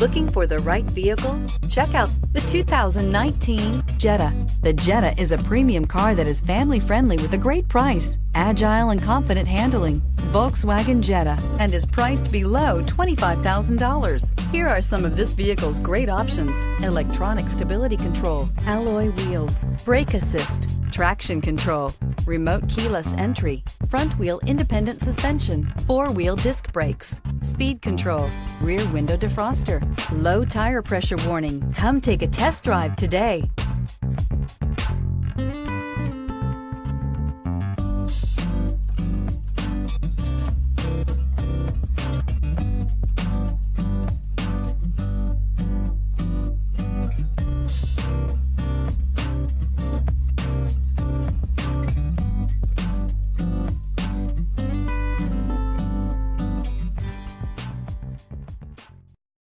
Looking for the right vehicle? Check out the 2019 Jetta. The Jetta is a premium car that is family-friendly with a great price, agile and confident handling. Volkswagen Jetta, and is priced below $25,000. Here are some of this vehicle's great options: electronic stability control, alloy wheels, brake assist, traction control, remote keyless entry, front wheel independent suspension, four-wheel disc brakes, speed control, rear window defroster, low tire pressure warning. Come take a test drive today.